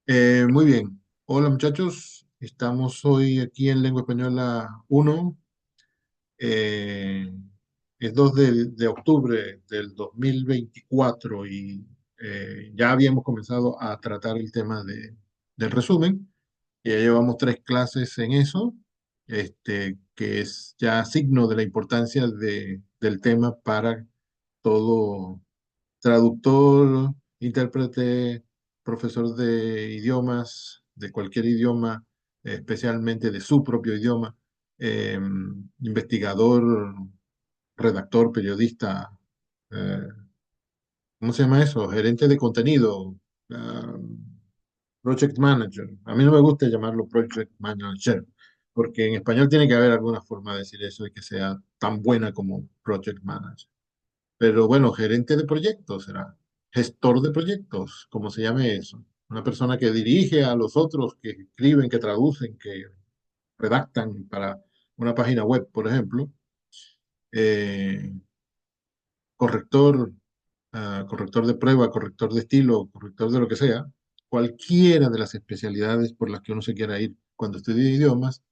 Muy bien. Hola muchachos, estamos hoy aquí en Lengua Española 1. Eh, es 2 de octubre del 2024 y ya habíamos comenzado a tratar el tema del resumen. Ya llevamos 3 clases en eso, que es ya signo de la importancia del tema para todo traductor, intérprete, profesor de idiomas, de cualquier idioma, especialmente de su propio idioma, eh, investigador, redactor, periodista, eh, ¿cómo se llama eso? Gerente de contenido, ah, project manager. A mí no me gusta llamarlo project manager, porque en español tiene que haber alguna forma de decir eso y que sea tan buena como project manager. Pero bueno, gerente de proyectos será, gestor de proyectos, como se llame eso. Una persona que dirige a los otros, que escriben, que traducen, que redactan para una página web, por ejemplo. Eh, corrector, corrector de prueba, corrector de estilo, corrector de lo que sea. Cualquiera de las especialidades por las que uno se quiera ir cuando estudia idiomas,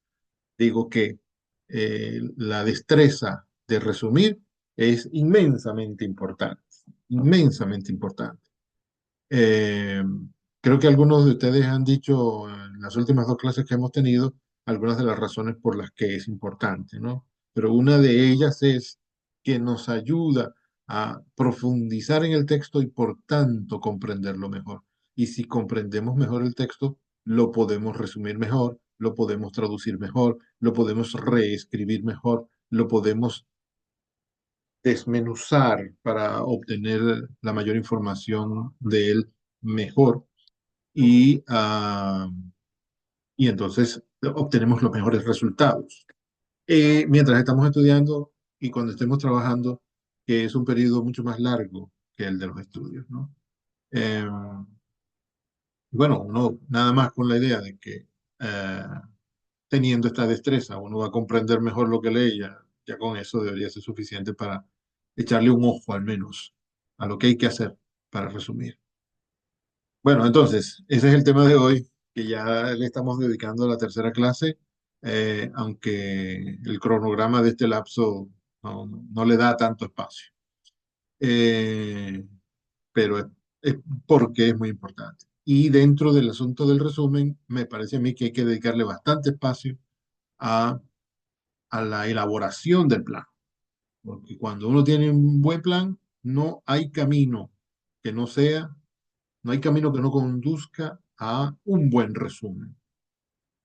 digo que la destreza de resumir es inmensamente importante, inmensamente importante. Eh, Creo que algunos de ustedes han dicho en las últimas 2 clases que hemos tenido algunas de las razones por las que es importante, ¿no? Pero una de ellas es que nos ayuda a profundizar en el texto y por tanto comprenderlo mejor. Y si comprendemos mejor el texto, lo podemos resumir mejor, lo podemos traducir mejor, lo podemos reescribir mejor, lo podemos desmenuzar para obtener la mayor información de él mejor y entonces obtenemos los mejores resultados. Mientras estamos estudiando y cuando estemos trabajando, que es un periodo mucho más largo que el de los estudios, ¿no? Eh, bueno, uno nada más con la idea de que eh, teniendo esta destreza uno va a comprender mejor lo que lee, ya con eso debería ser suficiente para echarle un ojo al menos a lo que hay que hacer para resumir. Bueno, entonces, ese es el tema de hoy, que ya le estamos dedicando a la tercera clase, aunque el cronograma de este lapso no le da tanto espacio. Eh, pero es porque es muy importante. Y dentro del asunto del resumen, me parece a mí que hay que dedicarle bastante espacio a, a la elaboración del plan, porque cuando uno tiene un buen plan, no hay camino que no sea, no hay camino que no conduzca a un buen resumen,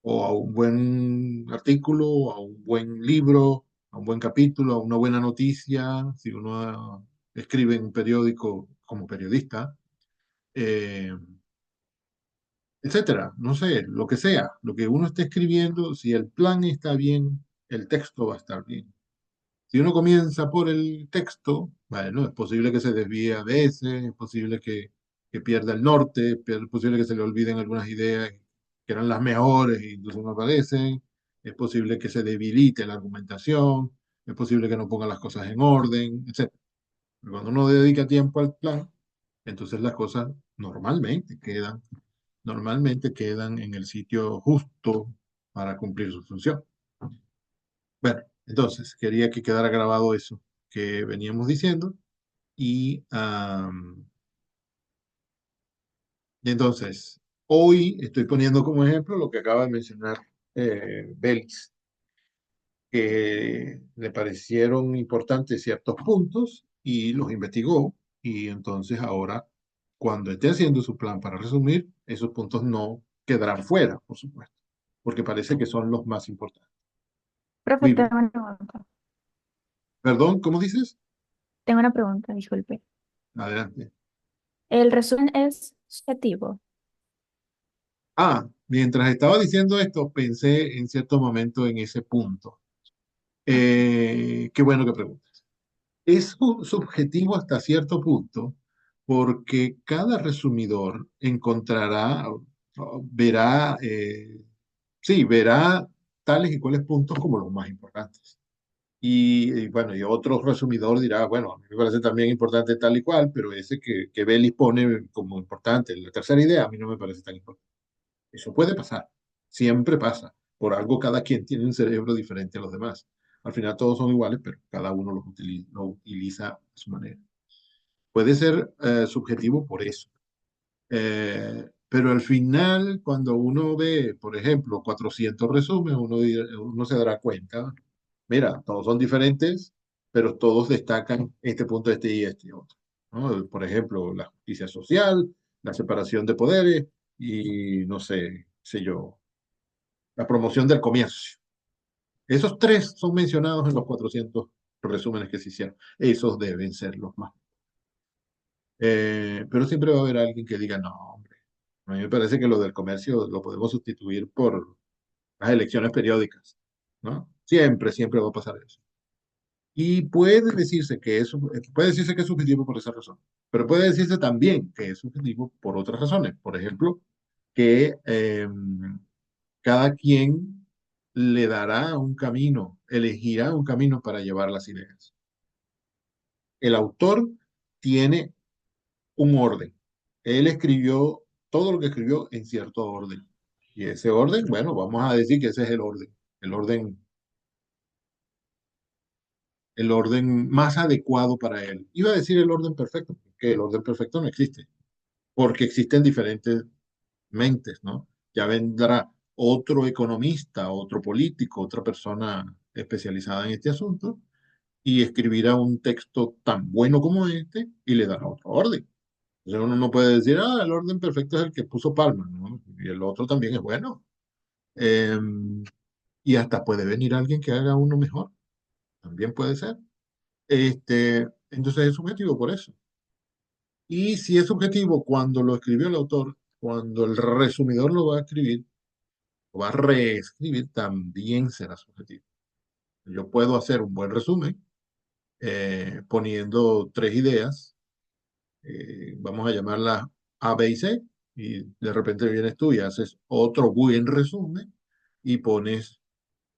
o a un buen artículo, a un buen libro, a un buen capítulo, a una buena noticia, si uno escribe en un periódico como periodista, eh, etcétera. No sé, lo que sea, lo que uno esté escribiendo, si el plan está bien, el texto va a estar bien. Si uno comienza por el texto, bueno, es posible que se desvíe a veces, es posible que pierda el norte, es posible que se le olviden algunas ideas que eran las mejores y entonces no aparecen, es posible que se debilite la argumentación, es posible que no ponga las cosas en orden, etc. Pero cuando uno dedica tiempo al plan, entonces las cosas normalmente quedan en el sitio justo para cumplir su función. Bueno, entonces quería que quedara grabado eso que veníamos diciendo y y entonces hoy estoy poniendo como ejemplo lo que acaba de mencionar Belis, que le parecieron importantes ciertos puntos y los investigó y entonces ahora cuando esté haciendo su plan para resumir, esos puntos no quedarán fuera, por supuesto, porque parece que son los más importantes. Profe, Muy bien. tengo una pregunta. Perdón, ¿cómo dices? Tengo una pregunta, disculpe. Adelante. ¿El resumen es subjetivo? Mientras estaba diciendo esto, pensé en cierto momento en ese punto. Qué bueno que preguntas. Es subjetivo hasta cierto punto porque cada resumidor encontrará, verá, sí, verá tales y cuales puntos como los más importantes. Y bueno, y otro resumidor dirá, bueno, a mí me parece también importante tal y cual, pero ese que Bellis pone como importante, la tercera idea, a mí no me parece tan importante. Eso puede pasar, siempre pasa. Por algo cada quien tiene un cerebro diferente a los demás. Al final todos son iguales, pero cada uno lo utiliza a su manera. Puede ser subjetivo por eso. Pero al final, cuando uno ve, por ejemplo, 400 resúmenes, uno se dará cuenta, mira, todos son diferentes, pero todos destacan este punto, este y este otro, ¿no? Por ejemplo, la justicia social, la separación de poderes y, no sé yo, la promoción del comercio. Esos tres son mencionados en los 400 resúmenes que se hicieron. Esos deben ser los más. Pero siempre va a haber alguien que diga, no, hombre, a mí me parece que lo del comercio lo podemos sustituir por las elecciones periódicas, ¿no? Siempre va a pasar eso. Y puede decirse que es subjetivo por esa razón, pero puede decirse también que es subjetivo por otras razones. Por ejemplo, que cada quien le dará un camino, elegirá un camino para llevar las ideas. El autor tiene un orden. Él escribió todo lo que escribió en cierto orden. Y ese orden, bueno, vamos a decir que ese es el orden, el orden más adecuado para él. Iba a decir el orden perfecto, porque el orden perfecto no existe, porque existen diferentes mentes, ¿no? Ya vendrá otro economista, otro político, otra persona especializada en este asunto y escribirá un texto tan bueno como este y le dará otro orden. O sea, uno no puede decir, el orden perfecto es el que puso Palma, ¿no? Y el otro también es bueno. Eh, y hasta puede venir alguien que haga uno mejor, también puede ser. Entonces es subjetivo por eso. Y si es subjetivo cuando lo escribió el autor, cuando el resumidor lo va a escribir, lo va a reescribir, también será subjetivo. Yo puedo hacer un buen resumen poniendo tres ideas, vamos a llamarlas A, B y C, y de repente vienes tú y haces otro buen resumen y pones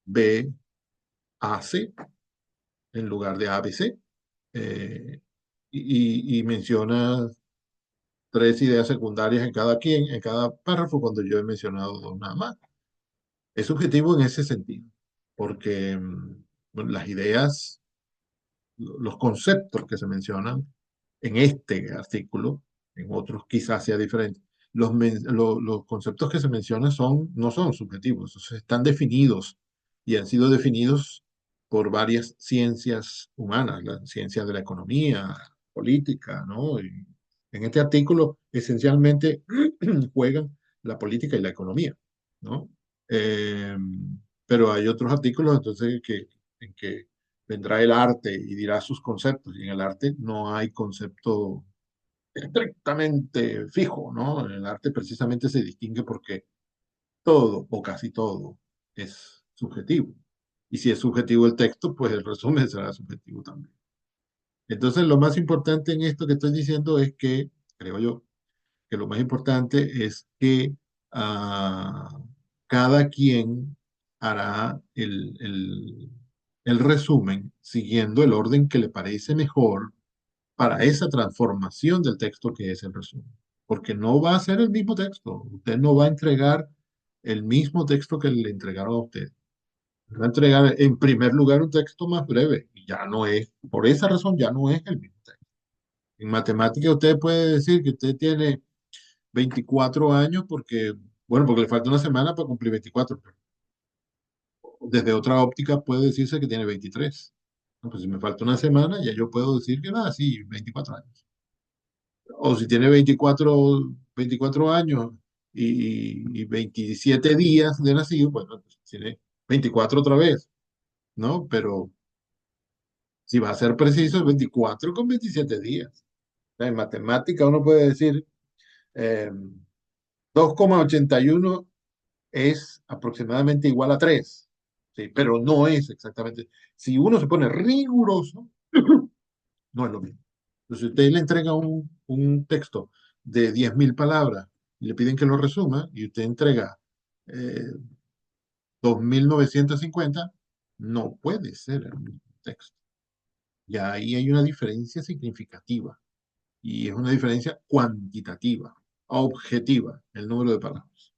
B, A, C en lugar de A, B, C, y mencionas tres ideas secundarias en cada párrafo, cuando yo he mencionado dos nada más. Es subjetivo en ese sentido, porque bueno, las ideas, los conceptos que se mencionan en este artículo, en otros quizás sea diferente. Los conceptos que se mencionan no son subjetivos, están definidos y han sido definidos por varias ciencias humanas, la ciencia de la economía, política, ¿no? Y en este artículo esencialmente juegan la política y la economía, ¿no? Eh, pero hay otros artículos entonces en que vendrá el arte y dirá sus conceptos, y en el arte no hay concepto estrictamente fijo, ¿no? En el arte precisamente se distingue porque todo o casi todo es subjetivo. Y si es subjetivo el texto, pues el resumen será subjetivo también. Entonces, lo más importante en esto que estoy diciendo es que, creo yo, que lo más importante es que ah, cada quien hará el resumen siguiendo el orden que le parece mejor para esa transformación del texto que es el resumen. Porque no va a ser el mismo texto. Usted no va a entregar el mismo texto que le entregaron a usted. Va a entregar en primer lugar un texto más breve. Y ya no es, por esa razón, ya no es el mismo texto. En matemática usted puede decir que usted tiene 24 años porque le falta una semana para cumplir 24. Pero desde otra óptica puede decirse que tiene 23. No, pues si me falta una semana, ya yo puedo decir que nada, sí, 24 años. O si tiene 24 años y 27 días de nacido, bueno, pues tiene 24 otra vez, ¿no? Pero si va a ser preciso, es 24 con 27 días. En matemática uno puede decir 2,81 es aproximadamente igual a 3, ¿sí? Pero no es exactamente. Si uno se pone riguroso, no es lo mismo. Entonces, si usted le entrega un texto de 10.000 palabras y le piden que lo resuma y usted entrega 2.950, no puede ser el mismo texto. Y ahí hay una diferencia significativa y es una diferencia cuantitativa, objetiva, el número de palabras.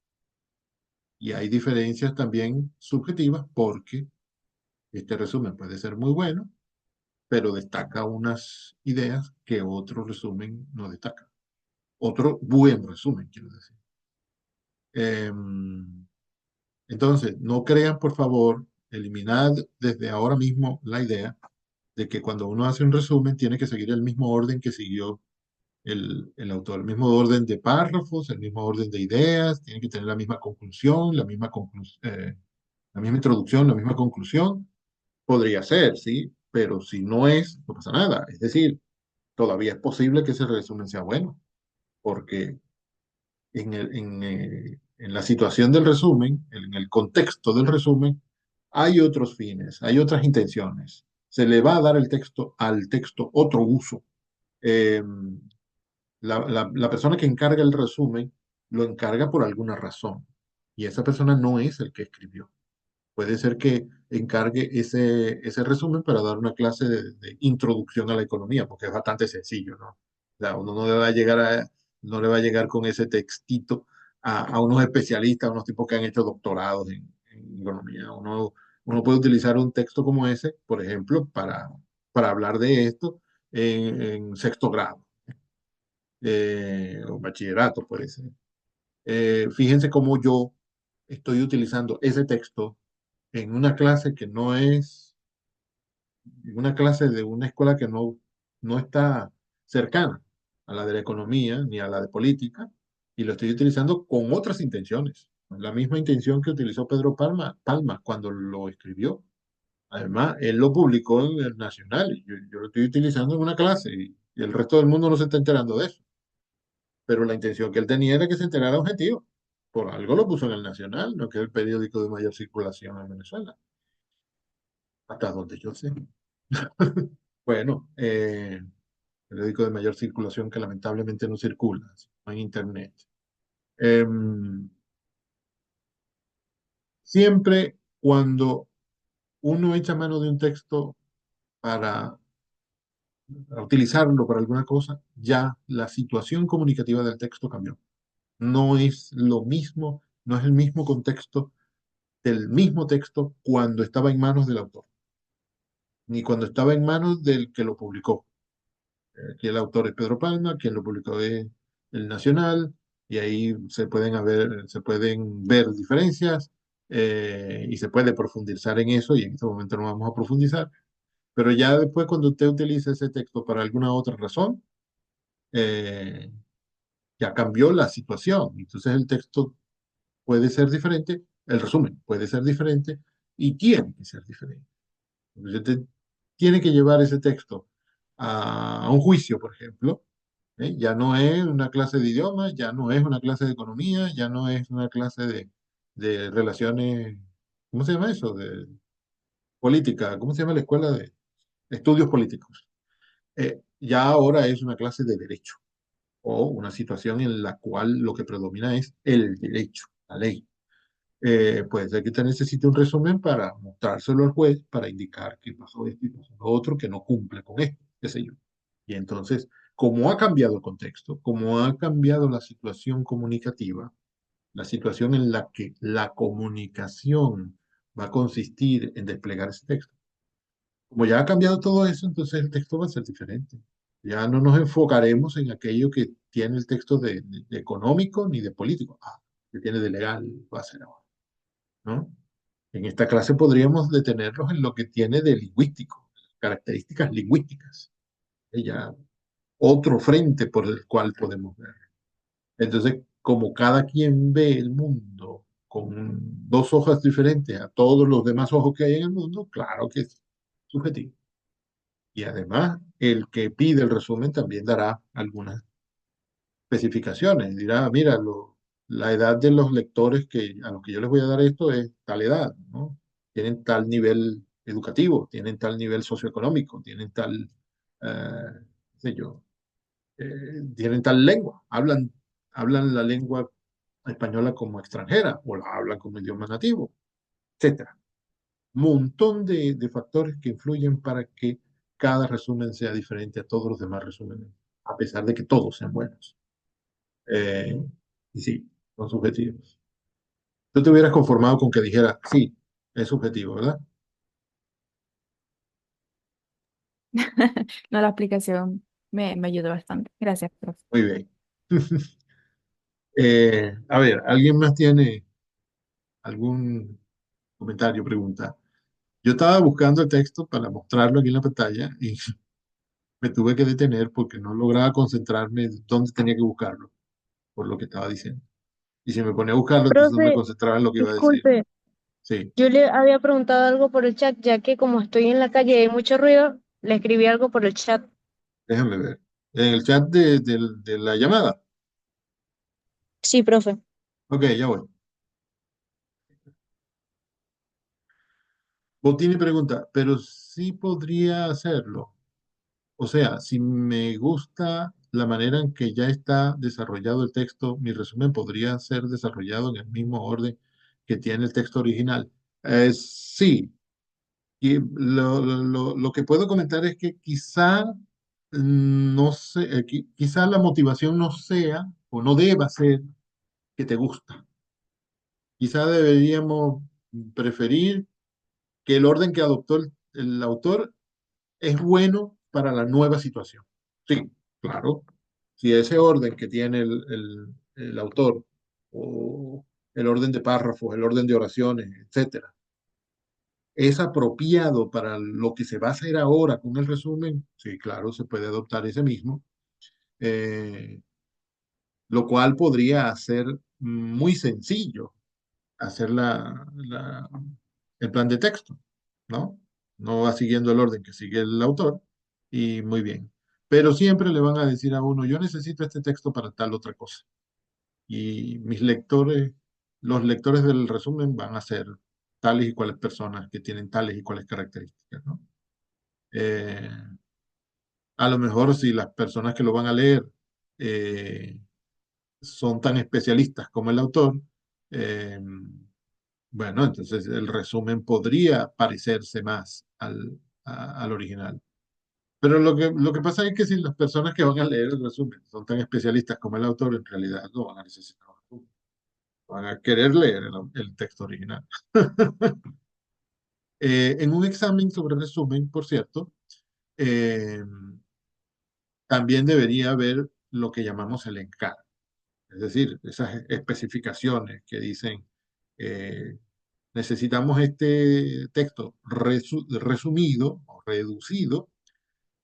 Y hay diferencias también subjetivas porque este resumen puede ser muy bueno, pero destaca unas ideas que otro resumen no destaca. Otro buen resumen, quiero decir. Em, entonces, no crean, por favor, eliminad desde ahora mismo la idea de que cuando uno hace un resumen tiene que seguir el mismo orden que siguió el autor, el mismo orden de párrafos, el mismo orden de ideas, tiene que tener la misma conclusión, la misma introducción, la misma conclusión. Podría ser, sí, pero si no es, no pasa nada. Es decir, todavía es posible que ese resumen sea bueno, porque en la situación del resumen, en el contexto del resumen, hay otros fines, hay otras intenciones. Se le va a dar al texto otro uso. Eh, la persona que encarga el resumen lo encarga por alguna razón y esa persona no es el que escribió. Puede ser que encargue ese resumen para dar una clase de introducción a la economía, porque es bastante sencillo, ¿no? O sea, uno no le va a llegar con ese textito a unos especialistas, a unos tipos que han hecho doctorados en economía. Uno puede utilizar un texto como ese, por ejemplo, para hablar de esto en sexto grado, o bachillerato, puede ser. Fíjense cómo yo estoy utilizando ese texto en una clase que no es, en una clase de una escuela que no está cercana a la de la economía ni a la de política, y lo estoy utilizando con otras intenciones. La misma intención que utilizó Pedro Palma cuando lo escribió. Además, él lo publicó en el Nacional, y yo lo estoy utilizando en una clase, y el resto del mundo no se está enterando de eso. Pero la intención que él tenía era que se enterara objetivo. Por algo lo puso en el Nacional, no que es el periódico de mayor circulación en Venezuela, hasta donde yo sé. Bueno, periódico de mayor circulación que lamentablemente no circula, no en Internet. Em, Siempre cuando uno echa mano de un texto para, para utilizarlo para alguna cosa, ya la situación comunicativa del texto cambió. No es lo mismo, no es el mismo contexto del mismo texto cuando estaba en manos del autor, ni cuando estaba en manos del que lo publicó. Aquí el autor es Pedro Palma, quien lo publicó es El Nacional, y ahí se pueden ver diferencias, y se puede profundizar en eso, y en este momento no vamos a profundizar, pero ya después cuando usted utiliza ese texto para alguna otra razón, eh, ya cambió la situación, entonces el texto puede ser diferente, el resumen puede ser diferente, y tiene que ser diferente. Usted tiene que llevar ese texto a un juicio, por ejemplo. Ya no es una clase de idiomas, ya no es una clase de economía, ya no es una clase de relaciones, ¿cómo se llama eso? De política, ¿cómo se llama la escuela de estudios políticos? Ya ahora es una clase de derecho o una situación en la cual lo que predomina es el derecho, la ley. Puede ser que usted necesite un resumen para mostrárselo al juez, para indicar que pasó esto y pasó lo otro, que no cumple con esto, qué sé yo. Y entonces, como ha cambiado el contexto, como ha cambiado la situación comunicativa, la situación en la que la comunicación va a consistir en desplegar ese texto, como ya ha cambiado todo eso, entonces el texto va a ser diferente. Ya no nos enfocaremos en aquello que tiene el texto de económico ni de político. Que tiene de legal, va a ser ahora, ¿no? En esta clase podríamos detenernos en lo que tiene de lingüístico, características lingüísticas. Ya otro frente por el cual podemos ver. Entonces, como cada quien ve el mundo con dos hojas diferentes a todos los demás ojos que hay en el mundo, claro que es subjetivo. Y además, el que pide el resumen también dará algunas especificaciones. Dirá, mira, la edad de los lectores a los que yo les voy a dar esto es tal edad, ¿no? Tienen tal nivel educativo, tienen tal nivel socioeconómico, tienen tal, qué sé yo, tienen tal lengua, hablan la lengua española como extranjera o la hablan como idioma nativo, etcétera. Montón de factores que influyen para que cada resumen sea diferente a todos los demás resúmenes, a pesar de que todos sean buenos. Eh, y sí, son subjetivos. Tú te hubieras conformado con que dijera, sí, es subjetivo, ¿verdad? No, la explicación me ayudó bastante. Gracias, profe. Muy bien. A ver, ¿alguien más tiene algún comentario, pregunta? Yo estaba buscando el texto para mostrarlo aquí en la pantalla y me tuve que detener porque no lograba concentrarme en dónde tenía que buscarlo, por lo que estaba diciendo. Y si me ponía a buscarlo, entonces no me Profe, concentraba en lo que iba a decir. disculpe, Sí, yo le había preguntado algo por el chat, ya que como estoy en la calle y hay mucho ruido, le escribí algo por el chat. déjame ver. En el chat de la llamada. Sí, profe. Ok, ya voy. Botini pregunta, pero sí podría hacerlo. O sea, si me gusta la manera en que ya está desarrollado el texto, mi resumen podría ser desarrollado en el mismo orden que tiene el texto original. Sí, y lo que puedo comentar es que quizá no sé, quizá la motivación no sea o no deba ser que te gusta. Quizá deberíamos preferir que el orden que adoptó el autor es bueno para la nueva situación. Sí, claro. Si ese orden que tiene el autor, o el orden de párrafos, el orden de oraciones, etcétera, es apropiado para lo que se va a hacer ahora con el resumen, sí, claro, se puede adoptar ese mismo, eh, lo cual podría hacer muy sencillo hacer el plan de texto, ¿no? No va siguiendo el orden que sigue el autor y muy bien. Pero siempre le van a decir a uno, yo necesito este texto para tal otra cosa. Y mis lectores, los lectores del resumen van a ser tales y cuales personas que tienen tales y cuales características, ¿no? Eh, a lo mejor si las personas que lo van a leer eh, son tan especialistas como el autor, eh, bueno, entonces el resumen podría parecerse más al original. Pero lo que pasa es que si las personas que van a leer el resumen son tan especialistas como el autor, en realidad no van a necesitar un resumen. Van a querer leer el texto original. En un examen sobre resumen, por cierto, eh, también debería haber lo que llamamos el encargo. Es decir, esas especificaciones que dicen, eh, necesitamos este texto resumido o reducido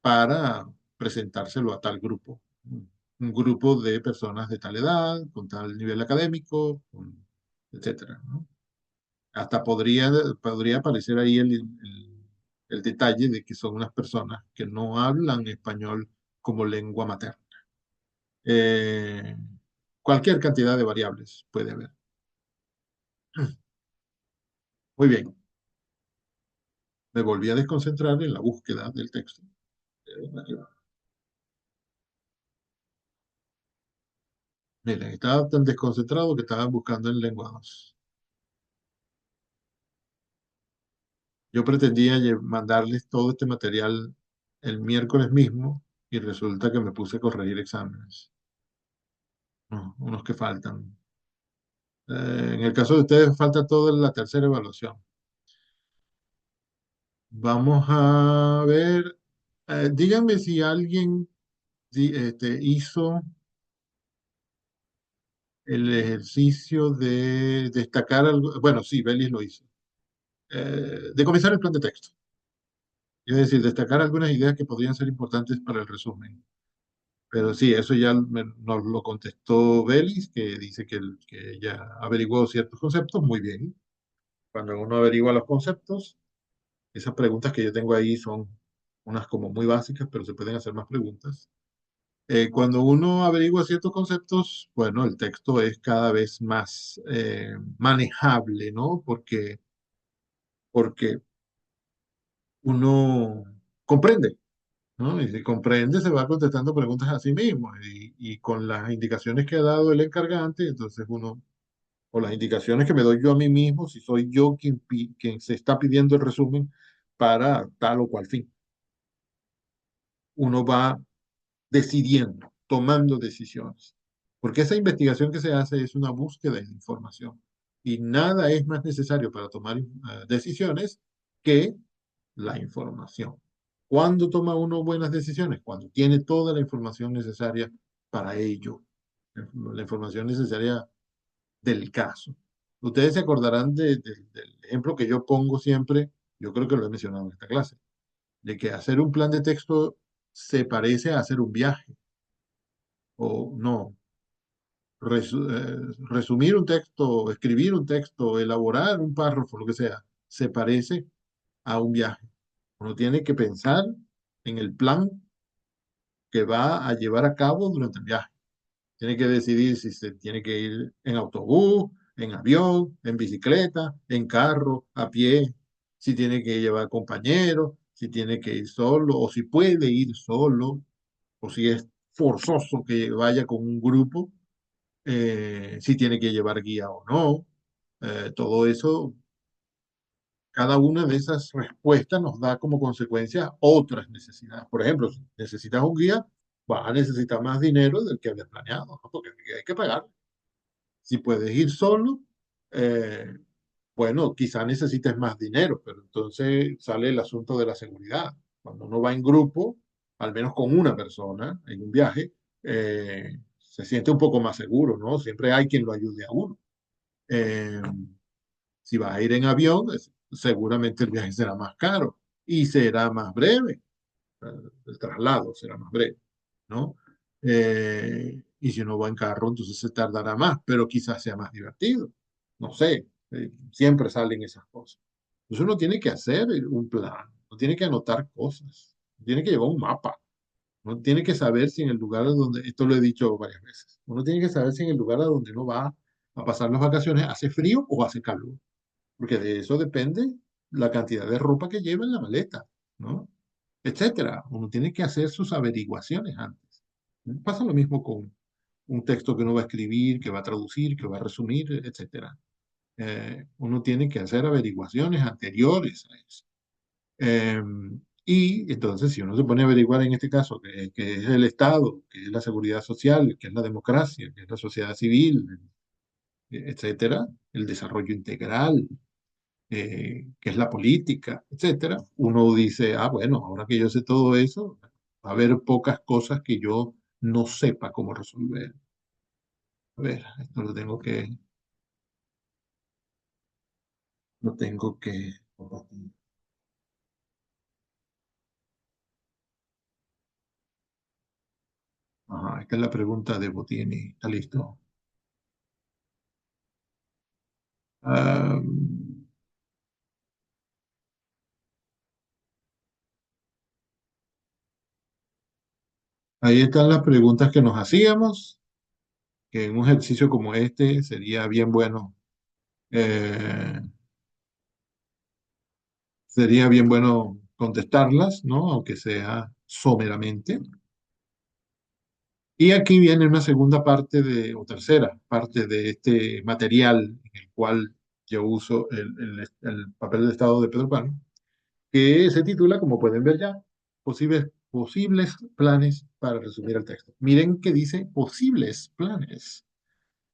para presentárselo a tal grupo. Un grupo de personas de tal edad, con tal nivel académico, etcétera, ¿no? Hasta podría aparecer ahí el detalle de que son unas personas que no hablan español como lengua materna. Eh, Cualquier cantidad de variables puede haber. Muy bien, me volví a desconcentrar en la búsqueda del texto. Miren, estaba tan desconcentrado que estaba buscando en lengua 2. Yo pretendía mandarles todo este material el miércoles mismo y resulta que me puse a corregir exámenes, ¿no? Unos que faltan. En el caso de ustedes falta toda la tercera evaluación. Vamos a ver, díganme si alguien hizo el ejercicio de destacar algo. Bueno, sí, Belis lo hizo. De comenzar el plan de texto. Es decir, destacar algunas ideas que podrían ser importantes para el resumen. Pero sí, eso ya nos lo contestó Belis, que dice que ella averiguó ciertos conceptos. Muy bien. Cuando uno averigua los conceptos, esas preguntas que yo tengo ahí son unas como muy básicas, pero se pueden hacer más preguntas. Cuando uno averigua ciertos conceptos, bueno, el texto es cada vez más manejable, ¿no? Porque uno comprende, ¿no? Y si comprende, se va contestando preguntas a sí mismo. Y con las indicaciones que ha dado el encargante, entonces uno, o las indicaciones que me doy yo a mí mismo, si soy yo quien se está pidiendo el resumen para tal o cual fin, uno va decidiendo, tomando decisiones. Porque esa investigación que se hace es una búsqueda de información. Y nada es más necesario para tomar decisiones que la información. ¿Cuándo toma uno buenas decisiones? Cuando tiene toda la información necesaria para ello, la información necesaria del caso. Ustedes se acordarán del ejemplo que yo pongo siempre, yo creo que lo he mencionado en esta clase, de que hacer un plan de texto se parece a hacer un viaje, o no, resumir un texto, escribir un texto, elaborar un párrafo, lo que sea, se parece a un viaje. Uno tiene que pensar en el plan que va a llevar a cabo durante el viaje. Tiene que decidir si se tiene que ir en autobús, en avión, en bicicleta, en carro, a pie, si tiene que llevar compañeros, si tiene que ir solo o si puede ir solo o si es forzoso que vaya con un grupo, si tiene que llevar guía o no. Todo eso, cada una de esas respuestas nos da como consecuencia otras necesidades. Por ejemplo, si necesitas un guía, vas a necesitar más dinero del que habías planeado, ¿no? Porque hay que pagar. Si puedes ir solo, eh, bueno, quizá necesites más dinero, pero entonces sale el asunto de la seguridad. Cuando uno va en grupo, al menos con una persona en un viaje, se siente un poco más seguro, ¿no? Siempre hay quien lo ayude a uno. Eh, si vas a ir en avión, seguramente el viaje será más caro y será más breve. El traslado será más breve, ¿no? Y si uno va en carro, entonces se tardará más, pero quizás sea más divertido. No sé, siempre salen esas cosas. Entonces uno tiene que hacer un plan, uno tiene que anotar cosas, tiene que llevar un mapa, uno tiene que saber si en el lugar donde, esto lo he dicho varias veces, uno tiene que saber si en el lugar a donde uno va a pasar las vacaciones hace frío o hace calor, porque de eso depende la cantidad de ropa que lleva en la maleta, ¿no? Etcétera. Uno tiene que hacer sus averiguaciones antes. Pasa lo mismo con un texto que uno va a escribir, que va a traducir, que va a resumir, etcétera. Uno tiene que hacer averiguaciones anteriores a eso. Eh, y entonces, si uno se pone a averiguar en este caso, que es el Estado, que es la seguridad social, que es la democracia, que es la sociedad civil, etcétera, el desarrollo integral, que es la política, etcétera, uno dice, ah, bueno, ahora que yo sé todo eso, va a haber pocas cosas que yo no sepa cómo resolver. A ver, esto lo tengo que compartir. Ajá, esta es la pregunta de Botini. ¿Está listo? Ah, ahí están las preguntas que nos hacíamos, que en un ejercicio como este eh, sería bien bueno contestarlas, ¿no? Aunque sea someramente. Y aquí viene una segunda parte o tercera parte de este material en el cual yo uso el papel de estado de Pedro Páramo, que se titula, como pueden ver ya, posibles planes para resumir el texto. Miren que dice posibles planes.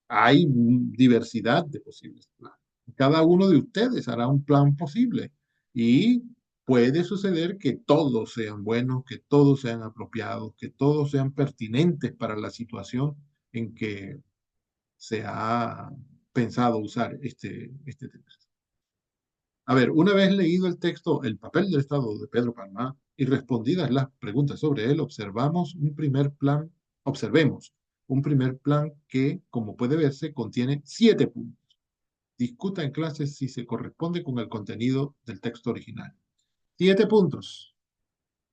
Hay diversidad de posibles planes. Cada uno de ustedes hará un plan posible y puede suceder que todos sean buenos, que todos sean apropiados, que todos sean pertinentes para la situación en que se ha pensado usar este texto. A ver, una vez leído el texto, el papel del Estado de Pedro Palma y respondidas las preguntas sobre él, observemos un primer plan que, como puede verse, contiene 7 puntos. Discuta en clase si se corresponde con el contenido del texto original. 7 puntos,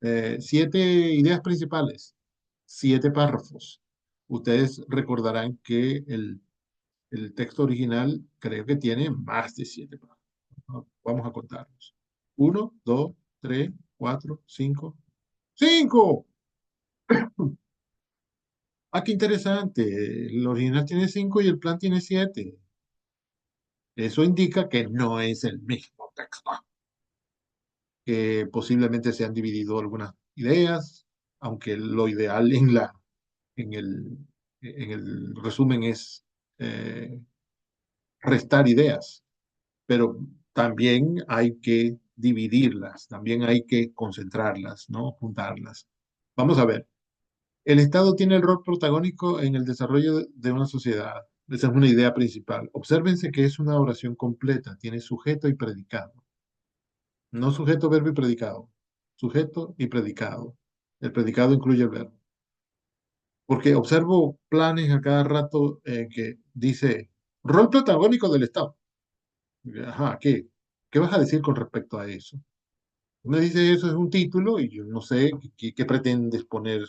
7 ideas principales, 7 párrafos. Ustedes recordarán que el texto original creo que tiene más de 7 párrafos. ¿No? Vamos a contarlos. 1, 2, 3, 4, 5. ¡5! Ah, qué interesante. El original tiene 5 y el plan tiene 7. Eso indica que no es el mismo texto, que posiblemente se han dividido algunas ideas, aunque lo ideal en el, en el resumen es eh, restar ideas, pero también hay que dividirlas, también hay que concentrarlas, ¿no? Juntarlas. Vamos a ver. El Estado tiene el rol protagónico en el desarrollo de una sociedad. Esa es una idea principal. Obsérvense que es una oración completa, tiene sujeto y predicado. No sujeto, verbo y predicado. Sujeto y predicado. El predicado incluye el verbo. Porque observo planes a cada rato que dice rol protagónico del Estado. Ajá, ¿qué? ¿Qué vas a decir con respecto a eso? Me dice eso es un título y yo no sé qué pretendes poner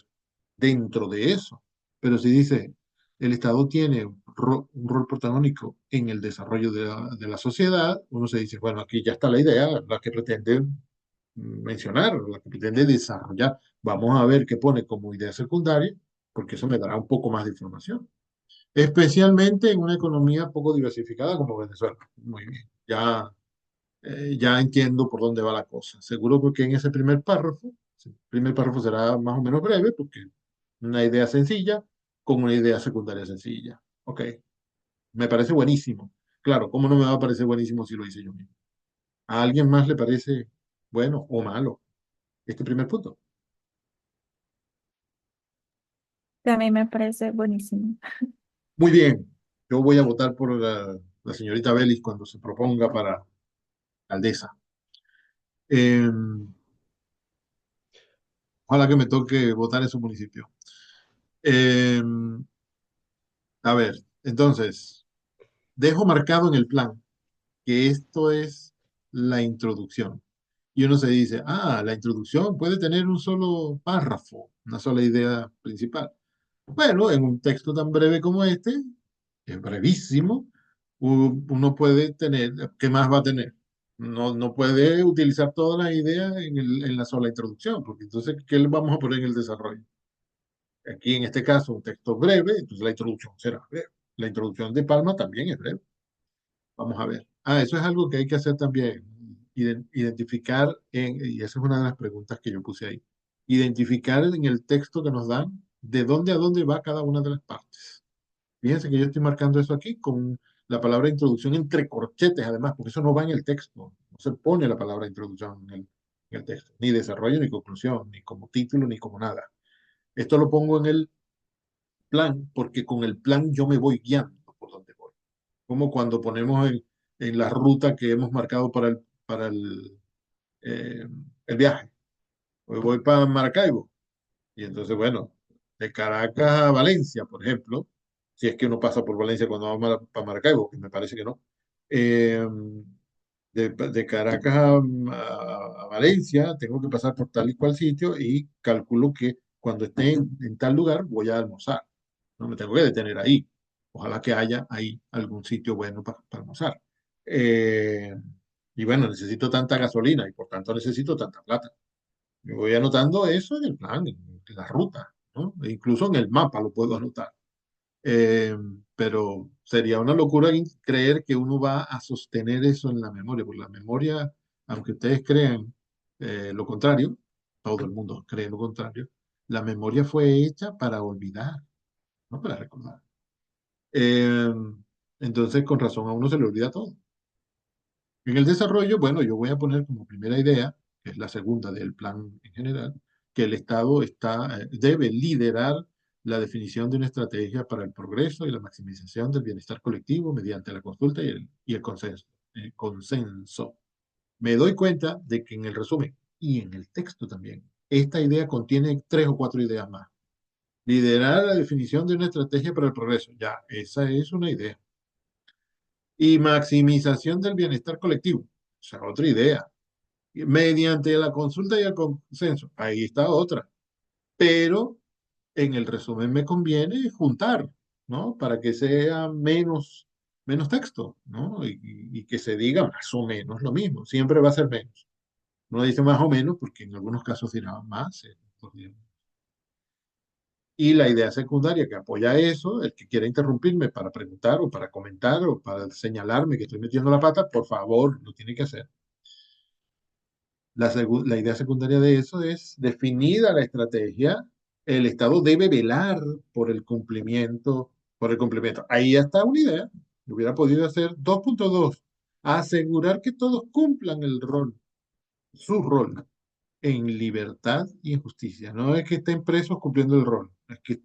dentro de eso. Pero si dice el Estado tiene un rol protagónico en el desarrollo de la sociedad, uno se dice, bueno, aquí ya está la idea, la que pretende mencionar, la que pretende desarrollar. Vamos a ver qué pone como idea secundaria, porque eso me dará un poco más de información. Especialmente en una economía poco diversificada como Venezuela. Muy bien, ya entiendo por dónde va la cosa. Seguro porque en ese primer párrafo será más o menos breve, porque una idea sencilla con una idea secundaria sencilla. Ok, me parece buenísimo. Claro, ¿cómo no me va a parecer buenísimo si lo hice yo mismo? ¿A alguien más le parece bueno o malo este primer punto? También me parece buenísimo. Muy bien, yo voy a votar por la señorita Vélez cuando se proponga para alcaldesa. Eh, Ojalá que me toque votar en su municipio. Eh, a ver, entonces, dejo marcado en el plan que esto es la introducción. Y uno se dice, la introducción puede tener un solo párrafo, una sola idea principal. Bueno, en un texto tan breve como este, que es brevísimo, uno puede tener, ¿qué más va a tener? No puede utilizar todas las ideas en la sola introducción, porque entonces, ¿qué le vamos a poner en el desarrollo? Aquí en este caso, un texto breve, entonces la introducción será breve. La introducción de Palma también es breve. Vamos a ver. Eso es algo que hay que hacer también. Identificar, y esa es una de las preguntas que yo puse ahí. Identificar en el texto que nos dan de dónde a dónde va cada una de las partes. Fíjense que yo estoy marcando eso aquí con la palabra introducción entre corchetes, además, porque eso no va en el texto. No se pone la palabra introducción en el texto. Ni desarrollo, ni conclusión, ni como título, ni como nada. Esto lo pongo en el plan, porque con el plan yo me voy guiando por donde voy. Como cuando ponemos en la ruta que hemos marcado eh, el viaje. Hoy voy para Maracaibo. Y entonces, bueno, de Caracas a Valencia, por ejemplo, si es que uno pasa por Valencia cuando va para Maracaibo, que me parece que no. eh, de Caracas a Valencia, tengo que pasar por tal y cual sitio y calculo que cuando esté en tal lugar voy a almorzar. No me tengo que detener ahí. Ojalá que haya ahí algún sitio bueno para almorzar. Eh, y bueno, necesito tanta gasolina y por tanto necesito tanta plata. Me voy anotando eso en el plan, en la ruta, ¿no? E incluso en el mapa lo puedo anotar. Eh, pero sería una locura creer que uno va a sostener eso en la memoria, porque la memoria, aunque ustedes crean lo contrario, todo el mundo cree lo contrario, la memoria fue hecha para olvidar, no para recordar. Eh, entonces, con razón, a uno se le olvida todo. En el desarrollo, bueno, yo voy a poner como primera idea, que es la segunda del plan en general, que el Estado debe liderar la definición de una estrategia para el progreso y la maximización del bienestar colectivo mediante la consulta y el consenso. Consenso. Me doy cuenta de que en el resumen y en el texto también, esta idea contiene tres o cuatro ideas más. Liderar la definición de una estrategia para el progreso. Ya, esa es una idea. Y maximización del bienestar colectivo. O sea, otra idea. Mediante la consulta y el consenso. Ahí está otra. Pero en el resumen me conviene juntar, ¿no? Para que sea menos texto, ¿no? Y que se diga más o menos lo mismo. Siempre va a ser menos. No dice más o menos porque en algunos casos dirá más. Y la idea secundaria que apoya eso, el que quiera interrumpirme para preguntar o para comentar o para señalarme que estoy metiendo la pata, por favor, lo tiene que hacer. La idea secundaria de eso es, definida la estrategia, el Estado debe velar por el cumplimiento, por el cumplimiento. Ahí ya está una idea. Hubiera podido hacer 2.2, asegurar que todos cumplan el rol, su rol, en libertad y en justicia. No es que estén presos cumpliendo el rol, es que